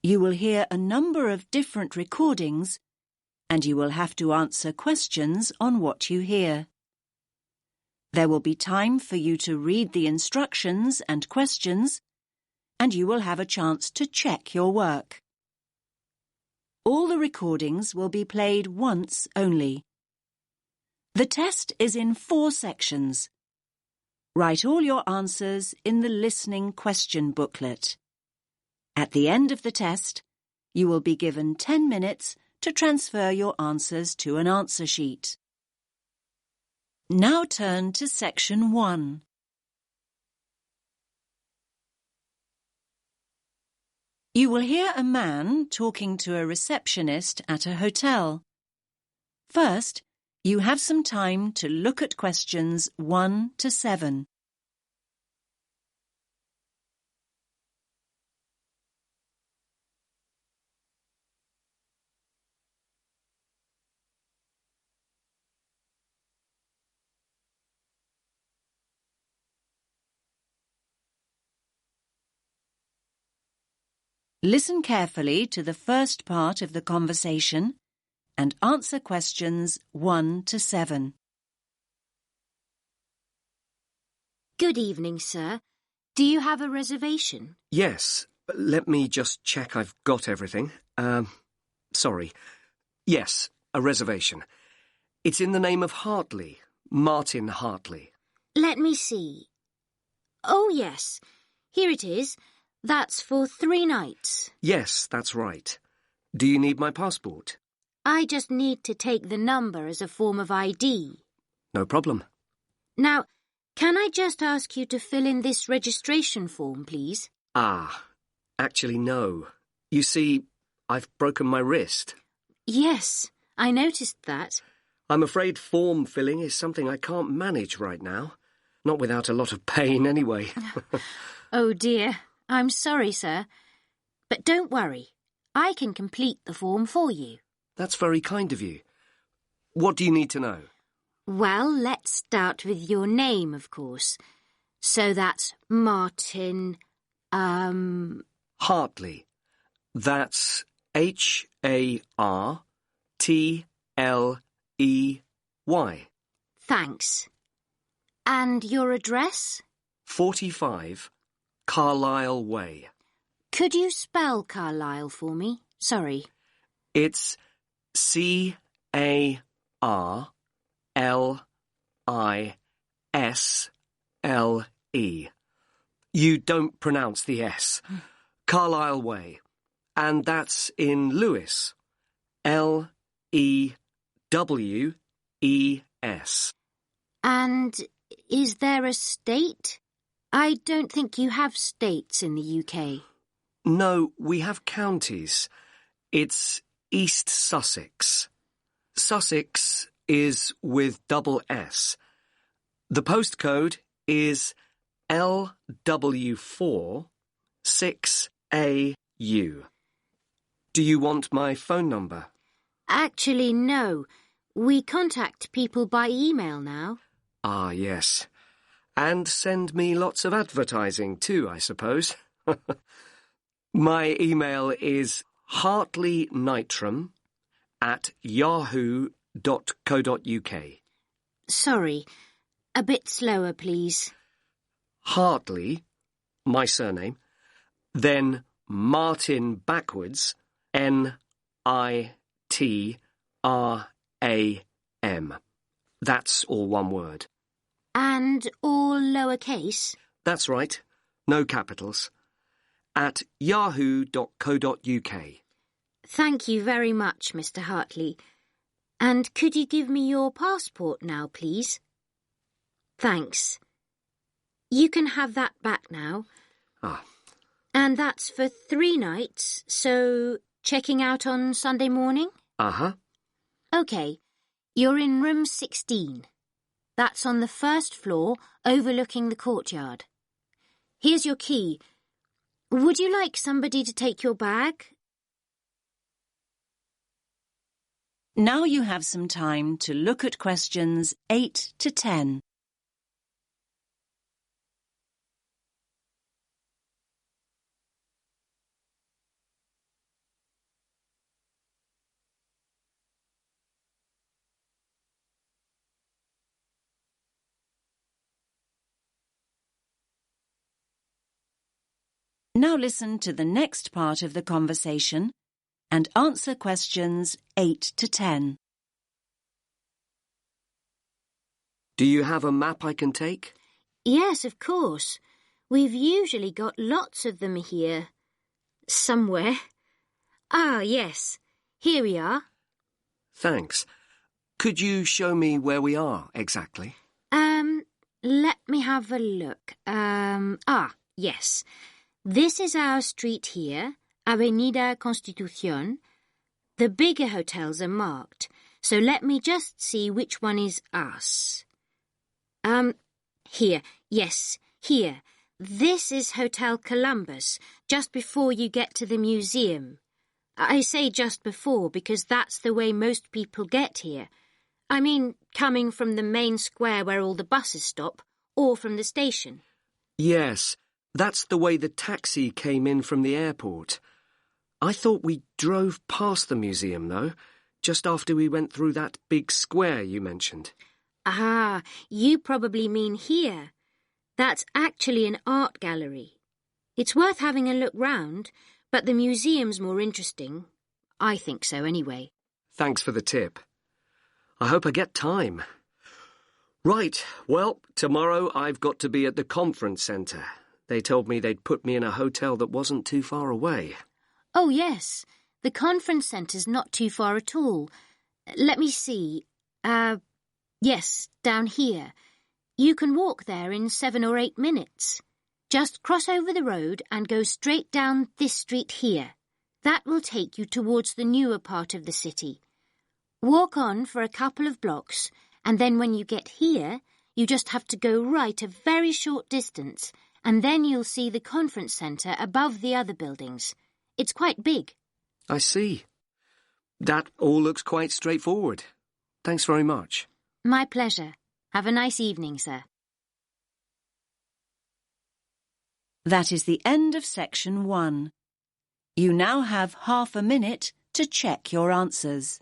You will hear a number of different recordings, and you will have to answer questions on what you hear. There will be time for you to read the instructions and questions, and you will have a chance to check your work. All the recordings will be played once only. The test is in 4 sections. Write all your answers in the listening question booklet. At the end of the test, you will be given 10 minutes to transfer your answers to an answer sheet. Now turn to section 1. You will hear a man talking to a receptionist at a hotel. First, you have some time to look at questions 1 to 7. Listen carefully to the first part of the conversation and answer questions 1 to 7. Good evening, sir. Do you have a reservation? Yes. Let me just check I've got everything. Sorry. Yes, a reservation. It's in the name of Hartley, Martin Hartley. Let me see. Oh, yes. Here it is. That's for 3 nights. Yes, that's right. Do you need my passport? I just need to take the number as a form of ID. No problem. Now, can I just ask you to fill in this registration form, please? Actually, no. You see, I've broken my wrist. Yes, I noticed that. I'm afraid form filling is something I can't manage right now. Not without a lot of pain, anyway. Oh, dear. I'm sorry, sir. But don't worry. I can complete the form for you. That's very kind of you. What do you need to know? Well, let's start with your name, of course. So that's Martin, Hartley. That's Hartley. Thanks. And your address? 45 Carlisle Way. Could you spell Carlisle for me? Sorry. It's Carlisle. You don't pronounce the S. Carlisle Way. And that's in Lewes. Lewes. And is there a state? I don't think you have states in the UK. No, we have counties. It's East Sussex. Sussex is with double S. The postcode is LW4 6AU. Do you want my phone number? Actually, no. We contact people by email now. Ah, yes. And send me lots of advertising too, I suppose. My email is hartleynitram@yahoo.co.uk. Sorry. A bit slower, please. Hartley, my surname, then Martin backwards, NITRAM. That's all one word. And all lowercase? That's right. No capitals. At yahoo.co.uk. Thank you very much, Mr. Hartley. And could you give me your passport now, please? Thanks. You can have that back now. And that's for 3 nights, so checking out on Sunday morning? OK. You're in room 16. That's on the 1st floor, overlooking the courtyard. Here's your key. Would you like somebody to take your bag? Now you have some time to look at questions 8 to 10. Now listen to the next part of the conversation and answer questions 8 to 10. Do you have a map I can take? Yes, of course. We've usually got lots of them here. Somewhere. Ah, yes. Here we are. Thanks. Could you show me where we are exactly? Let me have a look. Yes. This is our street here, Avenida Constitución. The bigger hotels are marked, so let me just see which one is us. Here. Yes, here. This is Hotel Columbus, just before you get to the museum. I say just before because that's the way most people get here. I mean, coming from the main square where all the buses stop, or from the station. Yes, that's the way the taxi came in from the airport. I thought we drove past the museum, though, just after we went through that big square you mentioned. Ah, you probably mean here. That's actually an art gallery. It's worth having a look round, but the museum's more interesting. I think so, anyway. Thanks for the tip. I hope I get time. Right, well, tomorrow I've got to be at the conference centre. They told me they'd put me in a hotel that wasn't too far away. Oh, yes. The conference centre's not too far at all. Let me see. Yes, down here. You can walk there in 7 or 8 minutes. Just cross over the road and go straight down this street here. That will take you towards the newer part of the city. Walk on for a couple of blocks, and then when you get here, you just have to go right a very short distance, and then you'll see the conference centre above the other buildings. It's quite big. I see. That all looks quite straightforward. Thanks very much. My pleasure. Have a nice evening, sir. That is the end of section 1. You now have half a minute to check your answers.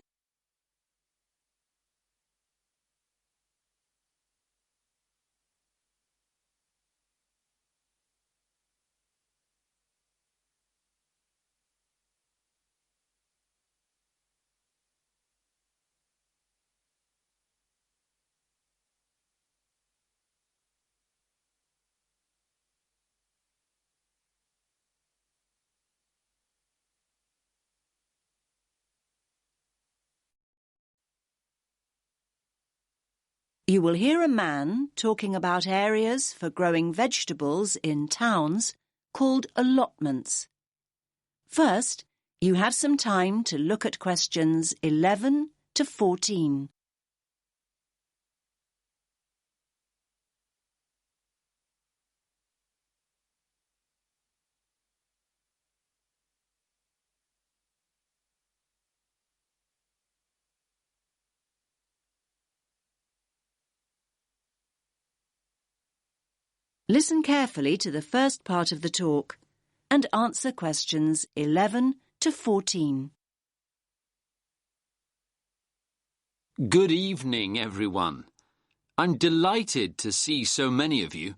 You will hear a man talking about areas for growing vegetables in towns called allotments. First, you have some time to look at questions 11 to 14. Listen carefully to the first part of the talk and answer questions 11 to 14. Good evening, everyone. I'm delighted to see so many of you.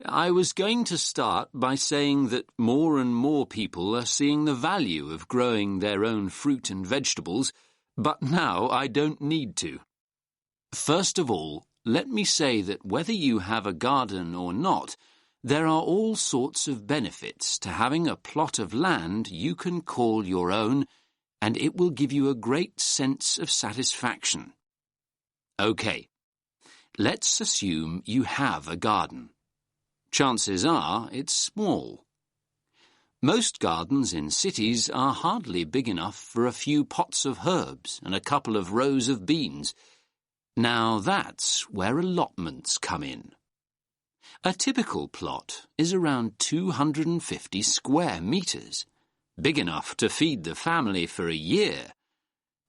I was going to start by saying that more and more people are seeing the value of growing their own fruit and vegetables, but now I don't need to. First of all, let me say that whether you have a garden or not, there are all sorts of benefits to having a plot of land you can call your own, and it will give you a great sense of satisfaction. OK, let's assume you have a garden. Chances are it's small. Most gardens in cities are hardly big enough for a few pots of herbs and a couple of rows of beans. Now that's where allotments come in. A typical plot is around 250 square metres, big enough to feed the family for a year.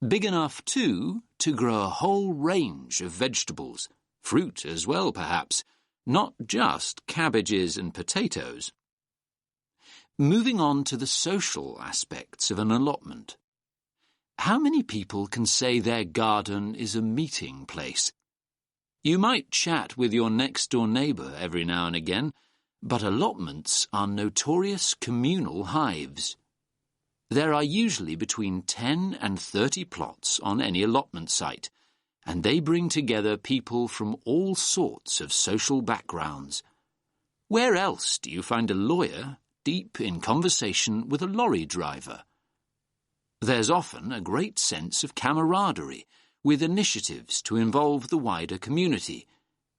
Big enough, too, to grow a whole range of vegetables, fruit as well perhaps, not just cabbages and potatoes. Moving on to the social aspects of an allotment. How many people can say their garden is a meeting place? You might chat with your next-door neighbour every now and again, But allotments are notorious communal hives. There are usually between 10 and 30 plots on any allotment site, and they bring together people from all sorts of social backgrounds. Where else do you find a lawyer deep in conversation with a lorry driver? There's often a great sense of camaraderie, with initiatives to involve the wider community,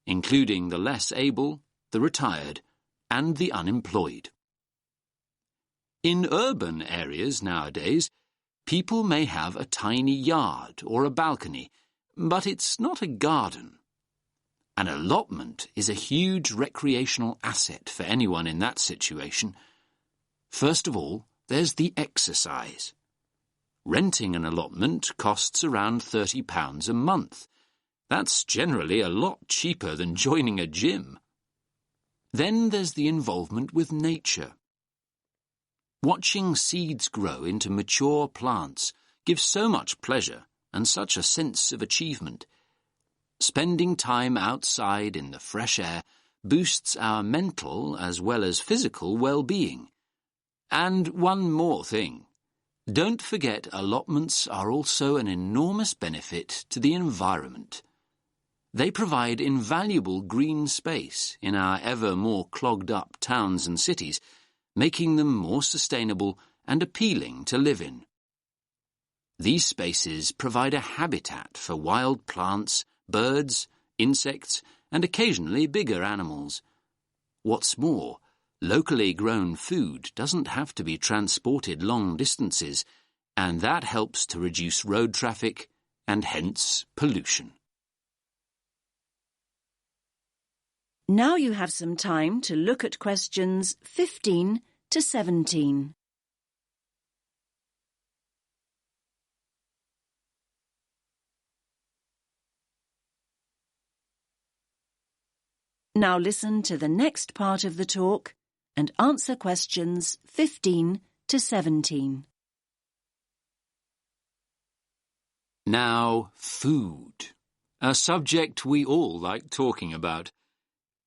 including the less able, the retired, and the unemployed. In urban areas nowadays, people may have a tiny yard or a balcony, but it's not a garden. An allotment is a huge recreational asset for anyone in that situation. First of all, there's the exercise. Renting an allotment costs around £30 a month. That's generally a lot cheaper than joining a gym. Then there's the involvement with nature. Watching seeds grow into mature plants gives so much pleasure and such a sense of achievement. Spending time outside in the fresh air boosts our mental as well as physical well-being. And one more thing. Don't forget allotments are also an enormous benefit to the environment. They provide invaluable green space in our ever more clogged-up towns and cities, making them more sustainable and appealing to live in. These spaces provide a habitat for wild plants, birds, insects, and occasionally bigger animals. What's more, locally grown food doesn't have to be transported long distances, and that helps to reduce road traffic and hence pollution. Now you have some time to look at questions 15 to 17. Now listen to the next part of the talk and answer questions 15 to 17. Now, food. A subject we all like talking about,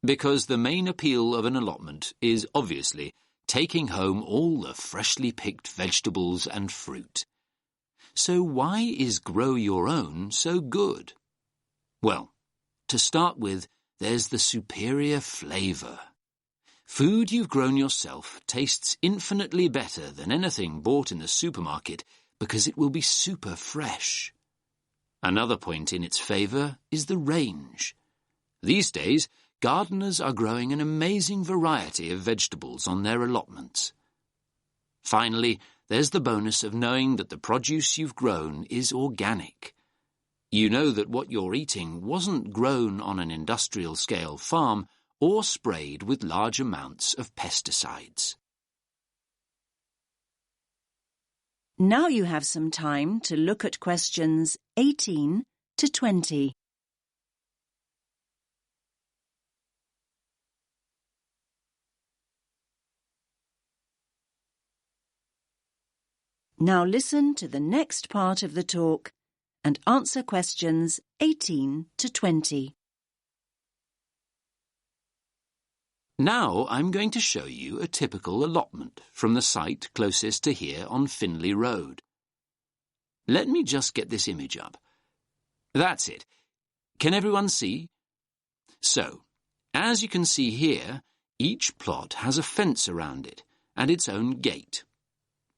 because the main appeal of an allotment is obviously taking home all the freshly picked vegetables and fruit. So why is Grow Your Own so good? Well, to start with, there's the superior flavour. Food you've grown yourself tastes infinitely better than anything bought in the supermarket because it will be super fresh. Another point in its favour is the range. These days, gardeners are growing an amazing variety of vegetables on their allotments. Finally, there's the bonus of knowing that the produce you've grown is organic. You know that what you're eating wasn't grown on an industrial-scale farm or sprayed with large amounts of pesticides. Now you have some time to look at questions 18 to 20. Now listen to the next part of the talk and answer questions 18 to 20. Now I'm going to show you a typical allotment from the site closest to here on Finley Road. Let me just get this image up. That's it. Can everyone see? So, as you can see here, each plot has a fence around it and its own gate.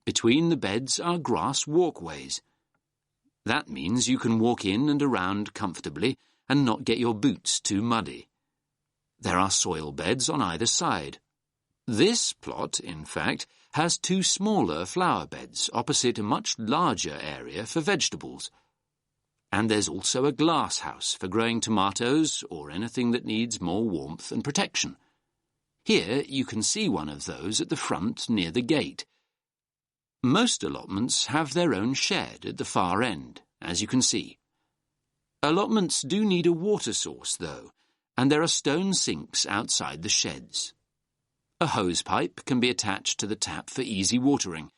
Between the beds are grass walkways. That means you can walk in and around comfortably and not get your boots too muddy. There are soil beds on either side. This plot, in fact, has two smaller flower beds opposite a much larger area for vegetables. And there's also a glass house for growing tomatoes or anything that needs more warmth and protection. Here you can see one of those at the front near the gate. Most allotments have their own shed at the far end, as you can see. Allotments do need a water source, though, and there are stone sinks outside the sheds. A hose pipe can be attached to the tap for easy watering.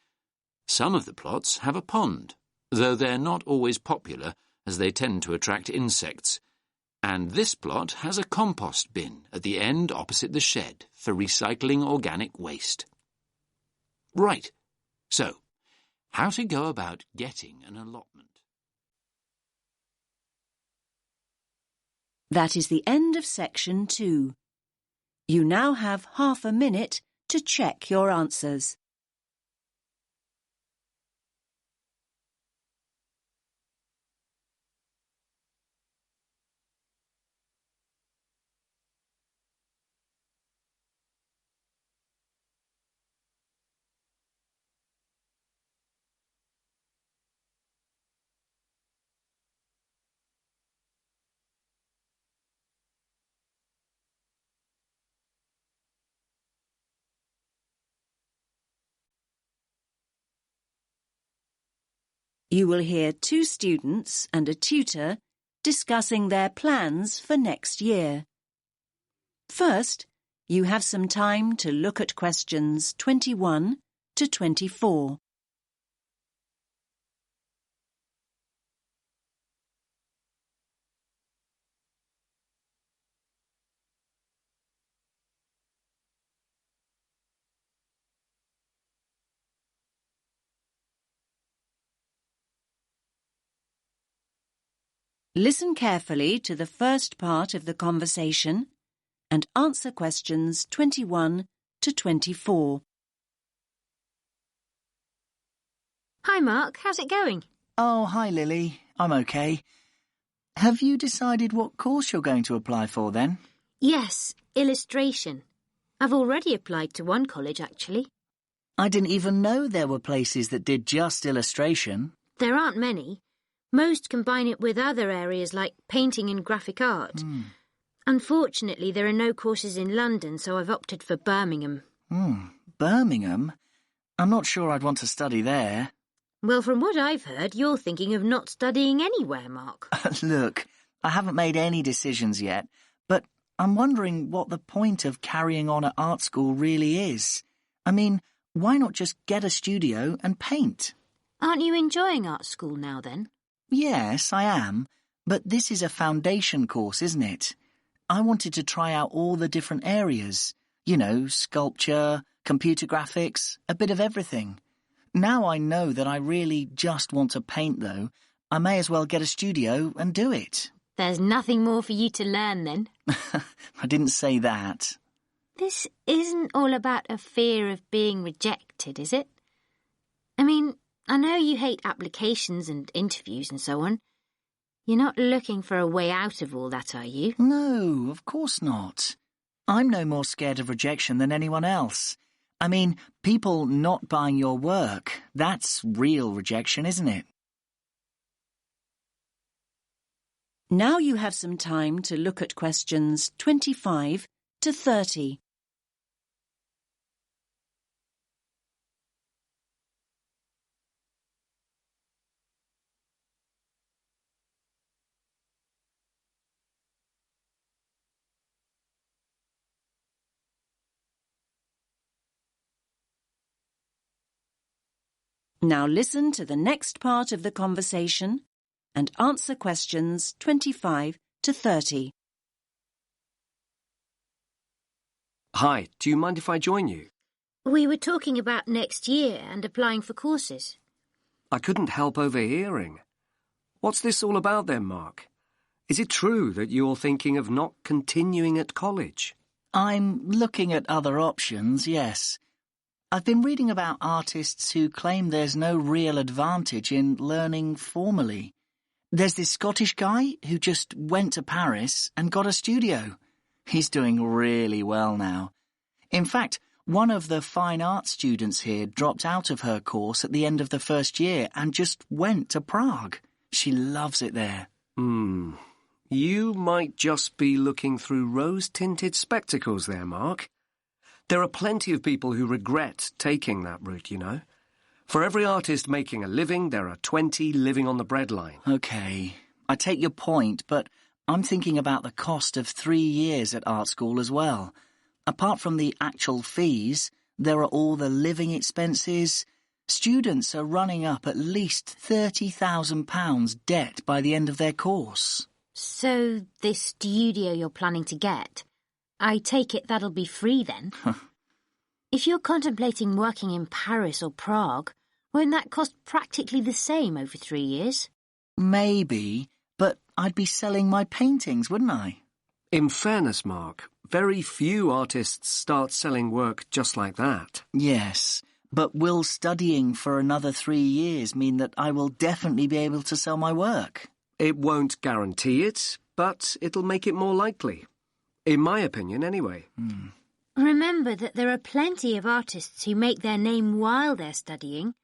Some of the plots have a pond, though they're not always popular as they tend to attract insects. And this plot has a compost bin at the end opposite the shed for recycling organic waste. Right. So, how to go about getting an allotment. That is the end of section 2. You now have half a minute to check your answers. You will hear 2 students and a tutor discussing their plans for next year. First, you have some time to look at questions 21 to 24. Listen carefully to the first part of the conversation and answer questions 21 to 24. Hi, Mark. How's it going? Oh, hi, Lily. I'm okay. Have you decided what course you're going to apply for, then? Yes, illustration. I've already applied to one college, actually. I didn't even know there were places that did just illustration. There aren't many. Most combine it with other areas like painting and graphic art. Unfortunately, there are no courses in London, so I've opted for Birmingham. Birmingham? I'm not sure I'd want to study there. Well, from what I've heard, you're thinking of not studying anywhere, Mark. Look, I haven't made any decisions yet, but I'm wondering what the point of carrying on at art school really is. I mean, why not just get a studio and paint? Aren't you enjoying art school now, then? Yes, I am, but this is a foundation course, isn't it? I wanted to try out all the different areas. You know, sculpture, computer graphics, a bit of everything. Now I know that I really just want to paint, though. I may as well get a studio and do it. There's nothing more for you to learn, then. I didn't say that. This isn't all about a fear of being rejected, is it? I mean, I know you hate applications and interviews and so on. You're not looking for a way out of all that, are you? No, of course not. I'm no more scared of rejection than anyone else. I mean, people not buying your work, that's real rejection, isn't it? Now you have some time to look at questions 25 to 30. Now listen to the next part of the conversation and answer questions 25 to 30. Hi, do you mind if I join you? We were talking about next year and applying for courses. I couldn't help overhearing. What's this all about then, Mark? Is it true that you're thinking of not continuing at college? I'm looking at other options, yes. I've been reading about artists who claim there's no real advantage in learning formally. There's this Scottish guy who just went to Paris and got a studio. He's doing really well now. In fact, one of the fine arts students here dropped out of her course at the end of the first year and just went to Prague. She loves it there. You might just be looking through rose-tinted spectacles there, Mark. There are plenty of people who regret taking that route, you know. For every artist making a living, there are 20 living on the breadline. OK, I take your point, but I'm thinking about the cost of 3 years at art school as well. Apart from the actual fees, there are all the living expenses. Students are running up at least £30,000 debt by the end of their course. So, this studio you're planning to get, I take it that'll be free then? If you're contemplating working in Paris or Prague, won't that cost practically the same over 3 years? Maybe, but I'd be selling my paintings, wouldn't I? In fairness, Mark, very few artists start selling work just like that. Yes, but will studying for another 3 years mean that I will definitely be able to sell my work? It won't guarantee it, but it'll make it more likely. In my opinion, anyway. Remember that there are plenty of artists who make their name while they're studying.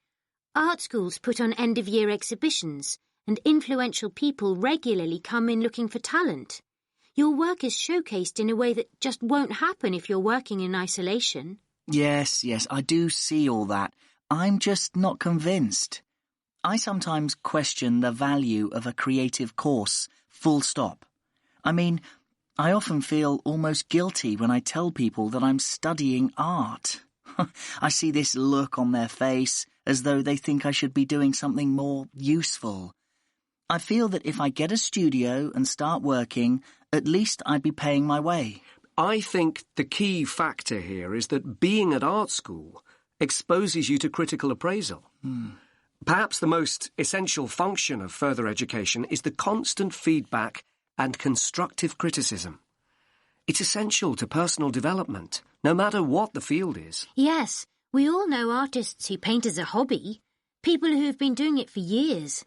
Art schools put on end-of-year exhibitions, and influential people regularly come in looking for talent. Your work is showcased in a way that just won't happen if you're working in isolation. Yes, I do see all that. I'm just not convinced. I sometimes question the value of a creative course, full stop. I mean, I often feel almost guilty when I tell people that I'm studying art. I see this look on their face as though they think I should be doing something more useful. I feel that if I get a studio and start working, at least I'd be paying my way. I think the key factor here is that being at art school exposes you to critical appraisal. Perhaps the most essential function of further education is the constant feedback and constructive criticism. It's essential to personal development, no matter what the field is. Yes, we all know artists who paint as a hobby, people who've been doing it for years.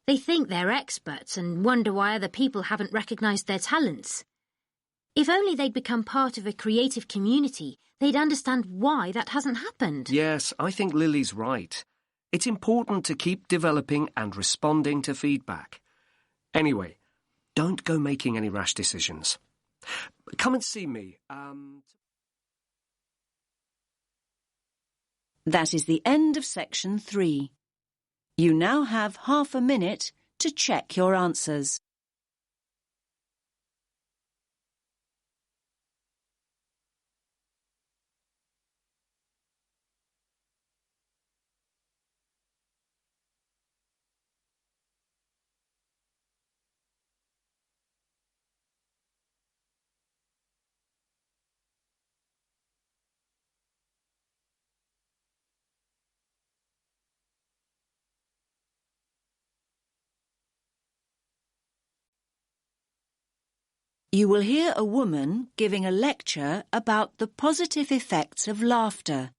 They think they're experts and wonder why other people haven't recognised their talents. If only they'd become part of a creative community, they'd understand why that hasn't happened. Yes, I think Lily's right. It's important to keep developing and responding to feedback. Anyway, don't go making any rash decisions. Come and see me. That is the end of section 3. You now have half a minute to check your answers. You will hear a woman giving a lecture about the positive effects of laughter.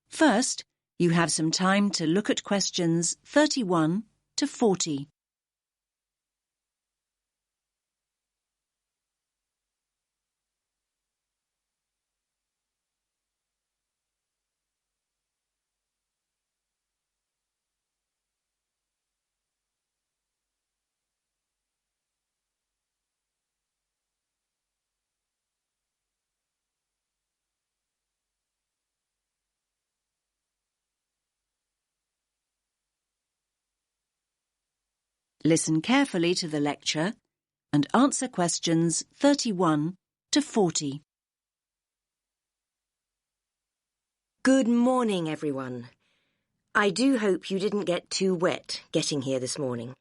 First, you have some time to look at questions 31 to 40. Listen carefully to the lecture and answer questions 31 to 40. Good morning, everyone. I do hope you didn't get too wet getting here this morning.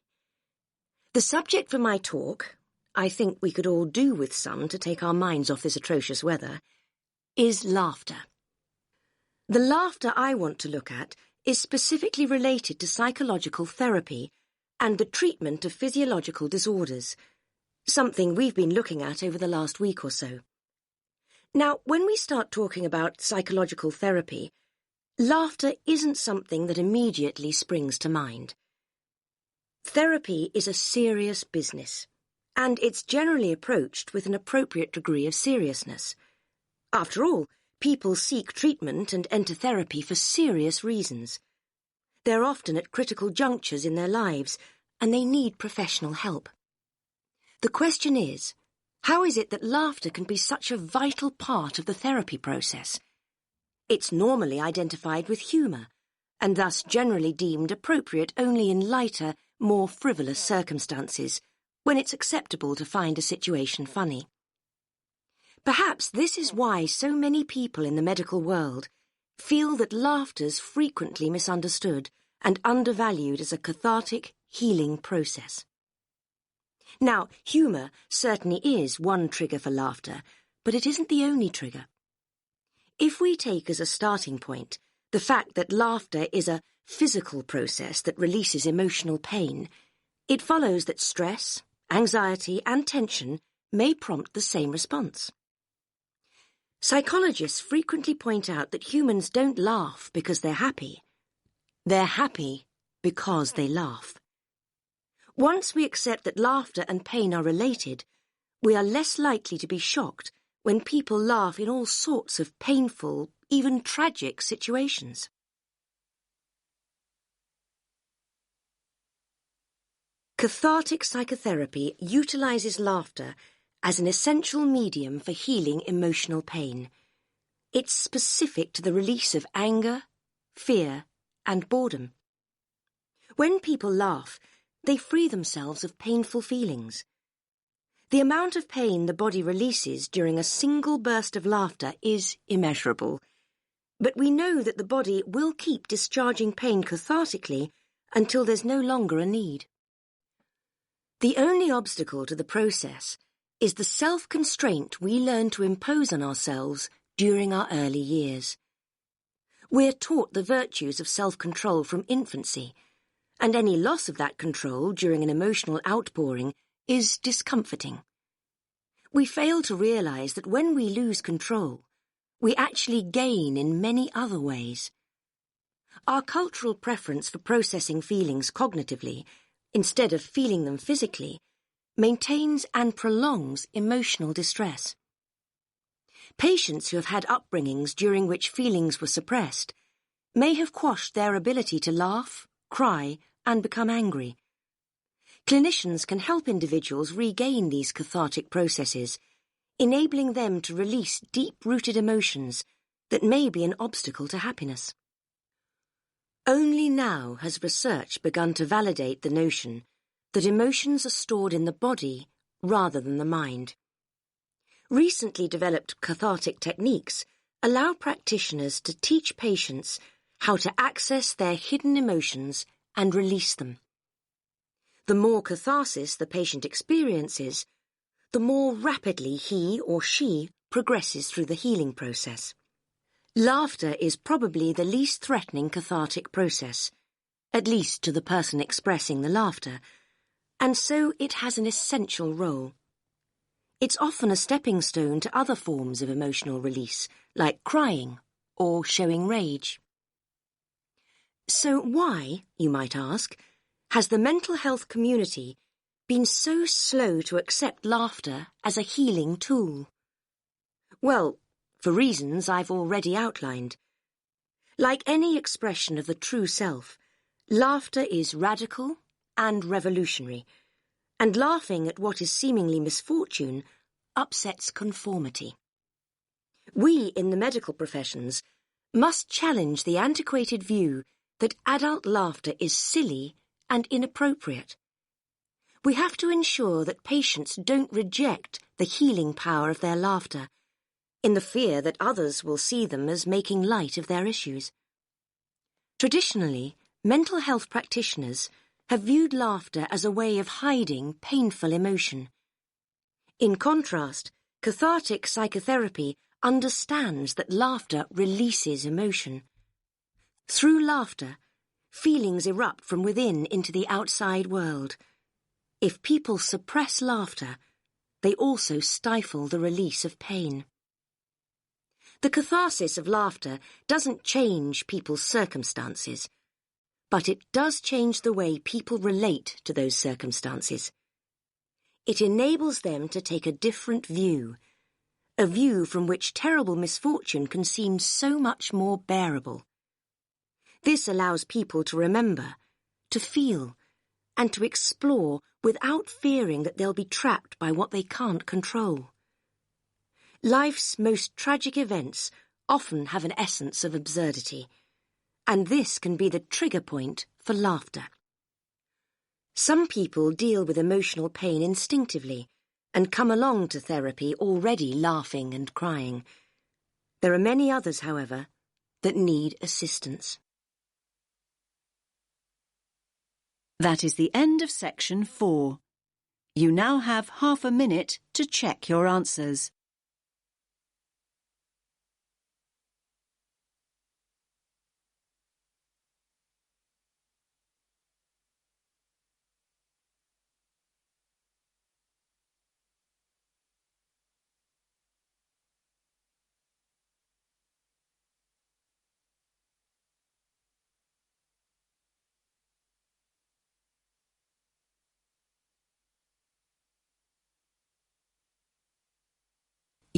The subject for my talk, I think we could all do with some to take our minds off this atrocious weather, is laughter. The laughter I want to look at is specifically related to psychological therapy and the treatment of physiological disorders, something we've been looking at over the last week or so. Now, when we start talking about psychological therapy, laughter isn't something that immediately springs to mind. Therapy is a serious business, and it's generally approached with an appropriate degree of seriousness. After all, people seek treatment and enter therapy for serious reasons. They're often at critical junctures in their lives, and they need professional help. The question is, how is it that laughter can be such a vital part of the therapy process? It's normally identified with humour, and thus generally deemed appropriate only in lighter, more frivolous circumstances, when it's acceptable to find a situation funny. Perhaps this is why so many people in the medical world feel that laughter's frequently misunderstood and undervalued as a cathartic, healing process. Now, humour certainly is one trigger for laughter, but it isn't the only trigger. If we take as a starting point the fact that laughter is a physical process that releases emotional pain, it follows that stress, anxiety and tension may prompt the same response. Psychologists frequently point out that humans don't laugh because they're happy. They're happy because they laugh. Once we accept that laughter and pain are related, we are less likely to be shocked when people laugh in all sorts of painful, even tragic situations. Cathartic psychotherapy utilizes laughter as an essential medium for healing emotional pain. It's specific to the release of anger, fear, and boredom. When people laugh, they free themselves of painful feelings. The amount of pain the body releases during a single burst of laughter is immeasurable, but we know that the body will keep discharging pain cathartically until there's no longer a need. The only obstacle to the process is the self-constraint we learn to impose on ourselves during our early years. We're taught the virtues of self-control from infancy, and any loss of that control during an emotional outpouring is discomforting. We fail to realize that when we lose control, we actually gain in many other ways. Our cultural preference for processing feelings cognitively, instead of feeling them physically, maintains and prolongs emotional distress. Patients who have had upbringings during which feelings were suppressed may have quashed their ability to laugh, cry, and become angry. Clinicians can help individuals regain these cathartic processes, enabling them to release deep-rooted emotions that may be an obstacle to happiness. Only now has research begun to validate the notion that emotions are stored in the body rather than the mind. Recently developed cathartic techniques allow practitioners to teach patients how to access their hidden emotions and release them. The more catharsis the patient experiences, the more rapidly he or she progresses through the healing process. Laughter is probably the least threatening cathartic process, at least to the person expressing the laughter, and so it has an essential role. It's often a stepping stone to other forms of emotional release, like crying or showing rage. So why, you might ask, has the mental health community been so slow to accept laughter as a healing tool? Well, for reasons I've already outlined. Like any expression of the true self, laughter is radical and revolutionary, and laughing at what is seemingly misfortune upsets conformity. We in the medical professions must challenge the antiquated view that adult laughter is silly and inappropriate. We have to ensure that patients don't reject the healing power of their laughter, in the fear that others will see them as making light of their issues. Traditionally, mental health practitioners have viewed laughter as a way of hiding painful emotion. In contrast, cathartic psychotherapy understands that laughter releases emotion. Through laughter, feelings erupt from within into the outside world. If people suppress laughter, they also stifle the release of pain. The catharsis of laughter doesn't change people's circumstances, but it does change the way people relate to those circumstances. It enables them to take a different view, a view from which terrible misfortune can seem so much more bearable. This allows people to remember, to feel, and to explore without fearing that they'll be trapped by what they can't control. Life's most tragic events often have an essence of absurdity, and this can be the trigger point for laughter. Some people deal with emotional pain instinctively and come along to therapy already laughing and crying. There are many others, however, that need assistance. That is the end of section 4. You now have half a minute to check your answers.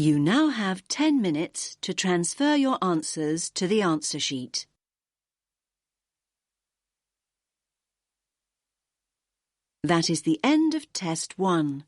You now have 10 minutes to transfer your answers to the answer sheet. That is the end of Test 1.